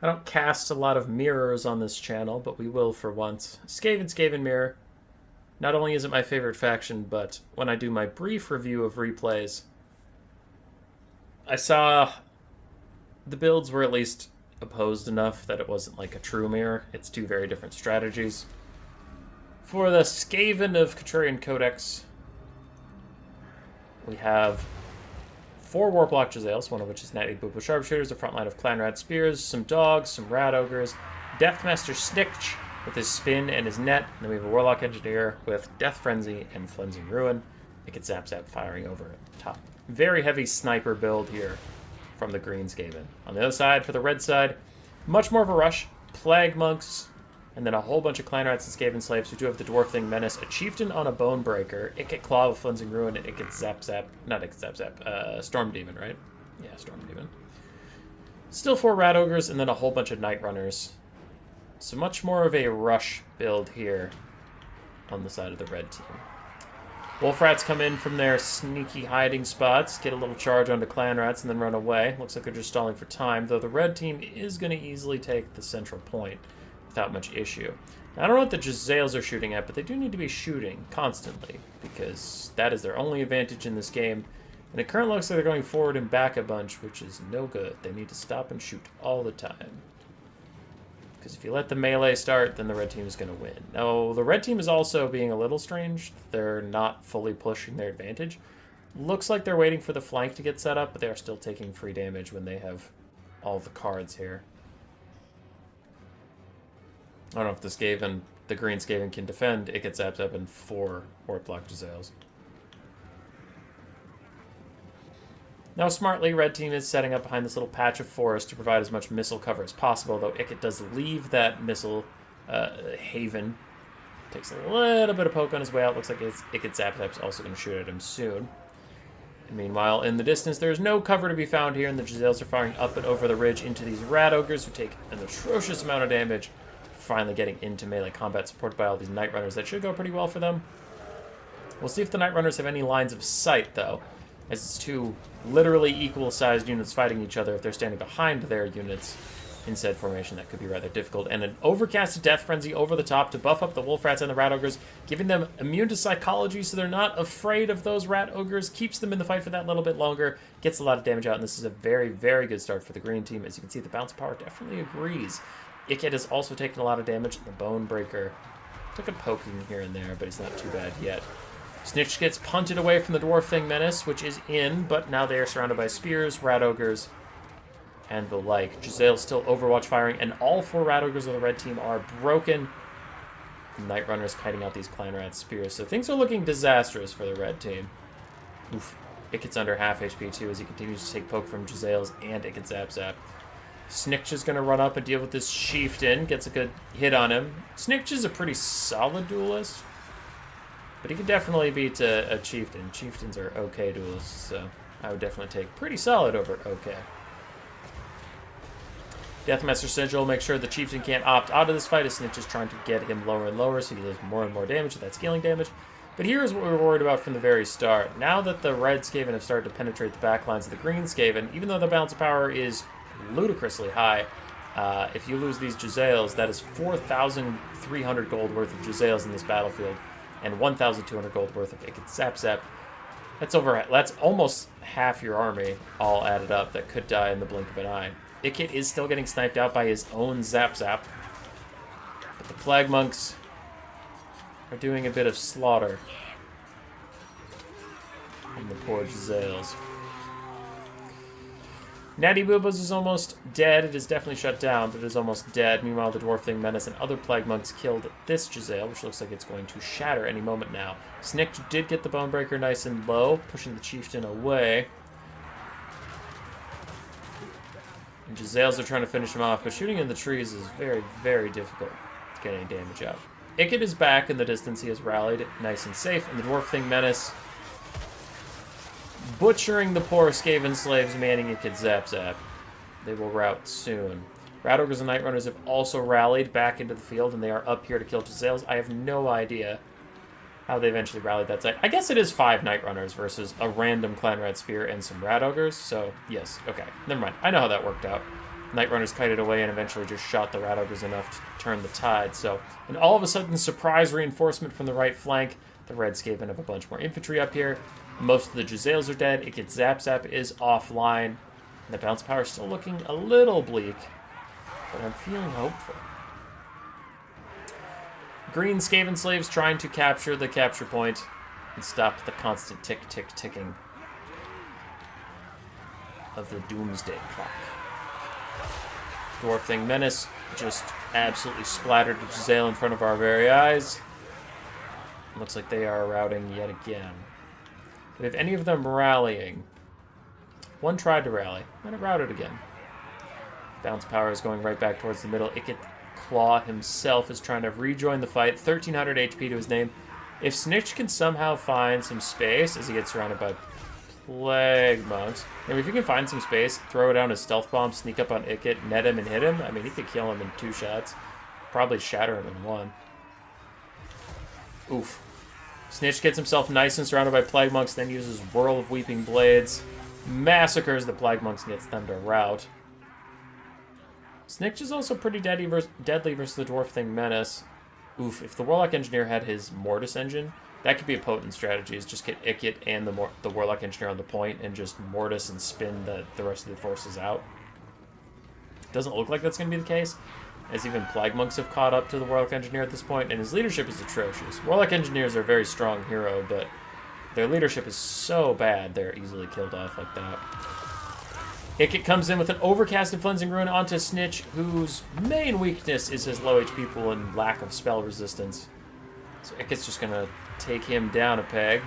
I don't cast a lot of mirrors on this channel, but we will for once. Skaven Mirror. Not only is it my favorite faction, but when I do my brief review of replays, I saw the builds were at least opposed enough that it wasn't like a true mirror. It's two very different strategies. For the Skaven of Contrarian Codex, we have 4 Warplock Jezzails, one of which is Natty Boobo Sharpshooters, a front line of Clan Rat Spears, some Dogs, some Rat Ogres, Deathmaster Snikch with his spin and his net, and then we have a Warlock Engineer with Death Frenzy and Flensing Ruin. It gets Zap Zap firing over top. Very heavy sniper build here from the Green Skaven. On the other side, for the red side, much more of a rush. Plague Monks, and then a whole bunch of Clan Rats and Skaven Slaves. We do have the Dwarf Thing Menace, a Chieftain on a Bone Breaker, Ikit Claw with Flensing Ruin, and Ikit Zap Zap. Not Ikit Zap Zap, Storm Demon, right? Yeah, Storm Demon. Still 4 Rat Ogres, and then a whole bunch of Night Runners. So much more of a rush build here on the side of the red team. Wolf Rats come in from their sneaky hiding spots, get a little charge onto Clan Rats, and then run away. Looks like they're just stalling for time, though the red team is going to easily take the central point without much issue. Now, I don't know what the Jezzails are shooting at, but they do need to be shooting constantly, because that is their only advantage in this game. And it currently looks like they're going forward and back a bunch, which is no good. They need to stop and shoot all the time. Because if you let the melee start, then the red team is going to win. Now, the red team is also being a little strange. They're not fully pushing their advantage. Looks like they're waiting for the flank to get set up, but they are still taking free damage when they have all the cards here. I don't know if the green Skaven can defend. It gets Zap Zap and 4 Warplock Jezzails. Now, smartly, red team is setting up behind this little patch of forest to provide as much missile cover as possible, though Ikit does leave that missile haven. Takes a little bit of poke on his way out. Looks like Ikit Zap Zap's also going to shoot at him soon. And meanwhile, in the distance, there is no cover to be found here, and the Jezzails are firing up and over the ridge into these Rat Ogres, who take an atrocious amount of damage, finally getting into melee combat, supported by all these Night Runners. That should go pretty well for them. We'll see if the Night Runners have any lines of sight, though, as it's 2 literally equal-sized units fighting each other. If they're standing behind their units in said formation, that could be rather difficult. And an overcast Death Frenzy over the top to buff up the Wolf Rats and the Rat Ogres, giving them immune to psychology so they're not afraid of those Rat Ogres, keeps them in the fight for that little bit longer, gets a lot of damage out, and this is a very, very good start for the green team. As you can see, the bounce power definitely agrees. Ikit has also taken a lot of damage. The Bone Breaker took a poking here and there, but he's not too bad yet. Snitch gets punted away from the Dwarf Thing Menace, which is in, but now they are surrounded by Spears, Rat Ogres, and the like. Jezzail still Overwatch firing, and all 4 Rat Ogres of the red team are broken. Night Runners kiting out these Clan Rat Spears, so things are looking disastrous for the red team. Oof. Ikit's under half HP too as he continues to take poke from Jezzails and Ikit Zap Zap. Snitch is going to run up and deal with this Chieftain, gets a good hit on him. Snitch is a pretty solid duelist, but he could definitely beat a Chieftain. Chieftains are okay duelists, so I would definitely take pretty solid over okay. Deathmaster Sigil makes sure the Chieftain can't opt out of this fight as Snitch is trying to get him lower and lower so he does more and more damage with that scaling damage. But here's what we were worried about from the very start. Now that the red Skaven have started to penetrate the back lines of the green Skaven, even though the balance of power is ludicrously high, if you lose these Jezzails, that is 4,300 gold worth of Jezzails in this battlefield, and 1,200 gold worth of Ikit Zap Zap. That's almost half your army all added up that could die in the blink of an eye. Ikit is still getting sniped out by his own Zap Zap, but the Plague Monks are doing a bit of slaughter on the poor Jezzails. Natty Boobos is almost dead. It is definitely shut down, but it is almost dead. Meanwhile, the Dwarf Thing Menace and other Plague Monks killed this Jezzail, which looks like it's going to shatter any moment now. Snick did get the Bone Breaker nice and low, pushing the Chieftain away. And Jezzails are trying to finish him off, but shooting in the trees is very, very difficult to get any damage out. Ikit is back in the distance. He has rallied nice and safe, and the Dwarf Thing Menace butchering the poor Skaven slaves manning Ikit Zap Zap. They will rout soon. Rat Ogres and Night Runners have also rallied back into the field, and they are up here to kill Jezzails. I have no idea how they eventually rallied that side. I guess it is 5 Night Runners versus a random Clan Rat Spear and some Rat Ogres, so yes, okay, never mind. I know how that worked out. Night Runners kited away and eventually just shot the Rat Ogres enough to turn the tide. So, and all of a sudden, surprise reinforcement from the right flank. The Reds gave in of a bunch more infantry up here. Most of the Jezzails are dead. Ikit Zap is offline. And the bounce power is still looking a little bleak, but I'm feeling hopeful. Green Skaven slaves trying to capture the capture point and stop the constant ticking of the doomsday clock. Dwarf Thing Menace just absolutely splattered a Jezzail in front of our very eyes. Looks like they are routing yet again. Do we have any of them rallying? One tried to rally, and it routed again. Bounce power is going right back towards the middle. Ikit Claw himself is trying to rejoin the fight. 1,300 HP to his name. If Snitch can somehow find some space as he gets surrounded by Plague Monks, and if he can find some space, throw down his stealth bomb, sneak up on Ikit, net him and hit him, I mean, he could kill him in 2 shots. Probably shatter him in 1. Oof. Snitch gets himself nice and surrounded by Plague Monks, then uses Whirl of Weeping Blades, massacres the Plague Monks and gets them to rout. Snitch is also pretty deadly versus the Dwarf Thing Menace. Oof, if the Warlock Engineer had his Mortis engine, that could be a potent strategy, is just get Ikit and the Warlock Engineer on the point and just Mortis and spin the rest of the forces out. Doesn't look like that's going to be the case, as even Plague Monks have caught up to the Warlock Engineer at this point, and his leadership is atrocious. Warlock Engineers are a very strong hero, but their leadership is so bad they're easily killed off like that. Ikit comes in with an overcasted Cleansing Rune onto Snitch, whose main weakness is his low HP pool and lack of spell resistance. So Ikit's just going to take him down a peg.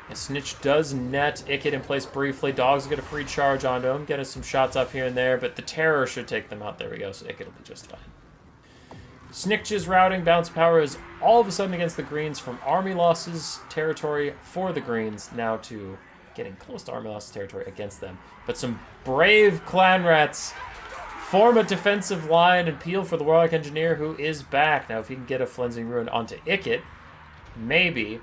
And Snitch does net Ikit in place briefly. Dogs get a free charge onto him, get us some shots up here and there, but the Terror should take them out. There we go, so Ikit will be just fine. Snitch's routing bounce power is all of a sudden against the Greens from army losses territory for the Greens, now to getting close to army losses territory against them. But some brave clan rats form a defensive line and peel for the Warlock Engineer, who is back. Now, if he can get a Cleansing Rune onto Ikit, maybe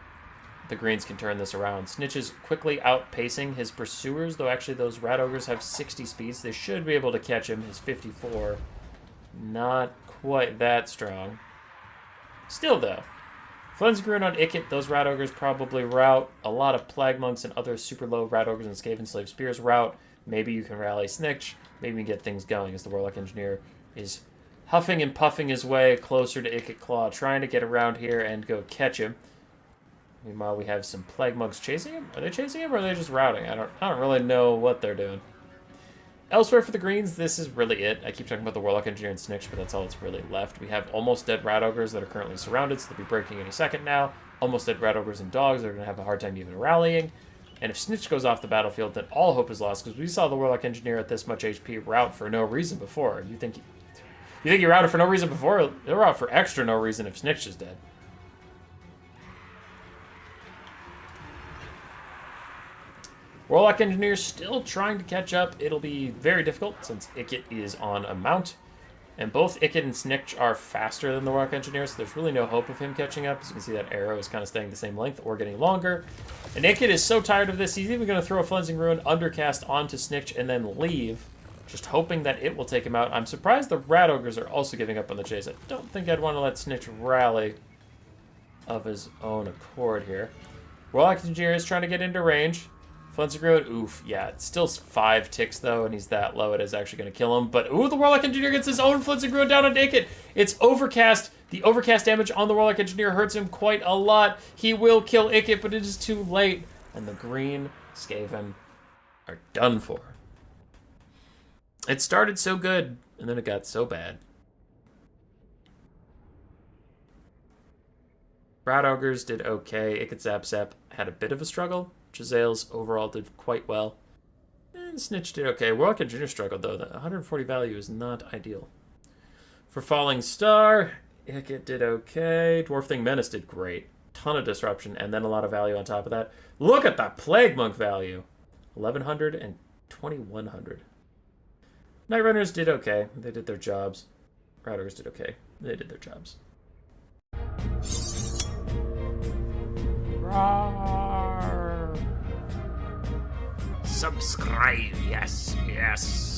the Greens can turn this around. Snitch is quickly outpacing his pursuers, though actually those Rat Ogres have 60 speeds. They should be able to catch him. His 54, not quite that strong. Still, though, Cleansing Rune on Ikit, those Rat Ogres probably rout. A lot of Plague Monks and other super low Rat Ogres and Skaven Slave Spears rout. Maybe you can rally Snitch. Maybe we can get things going as the Warlock Engineer is huffing and puffing his way closer to Ikit Claw, trying to get around here and go catch him. Meanwhile, we have some Plague Monks chasing him. Are they chasing him or are they just routing? I don't really know what they're doing. Elsewhere for the Greens, this is really it. I keep talking about the Warlock Engineer and Snitch, but that's all that's really left. We have almost dead Rat Ogres that are currently surrounded, so they'll be breaking any second now. Almost dead Rat Ogres and Dogs that are going to have a hard time even rallying. And if Snitch goes off the battlefield, then all hope is lost, because we saw the Warlock Engineer at this much HP rout for no reason before. You think he routed for no reason before? He'll rout for extra no reason if Snitch is dead. Warlock Engineer still trying to catch up. It'll be very difficult since Ikit is on a mount. And both Ikit and Snitch are faster than the Warlock Engineer, so there's really no hope of him catching up. As you can see, that arrow is kind of staying the same length or getting longer. And Ikit is so tired of this, he's even going to throw a Cleansing Rune undercast onto Snitch and then leave, just hoping that it will take him out. I'm surprised the Rat Ogres are also giving up on the chase. I don't think I'd want to let Snitch rally of his own accord here. Warlock Engineer is trying to get into range. Cleansing Rune, oof, yeah, it's still 5 ticks though, and he's that low, it is actually going to kill him. But, ooh, the Warlock Engineer gets his own Cleansing Rune down on Ikit. It's overcast. The overcast damage on the Warlock Engineer hurts him quite a lot. He will kill Ikit, but it is too late. And the green Skaven are done for. It started so good, and then it got so bad. Rat Ogres did okay. Ikit Zap had a bit of a struggle. Jezzails overall did quite well. And Snitch did okay. Warlock Engineer struggled, though. The 140 value is not ideal. For Falling Star, Ikit did okay. Dwarf Thing Menace did great. Ton of disruption, and then a lot of value on top of that. Look at that Plague Monk value. 1,100 and 2,100. Night Runners did okay. They did their jobs. Rat Ogres did okay. They did their jobs. Rawr. Subscribe, yes.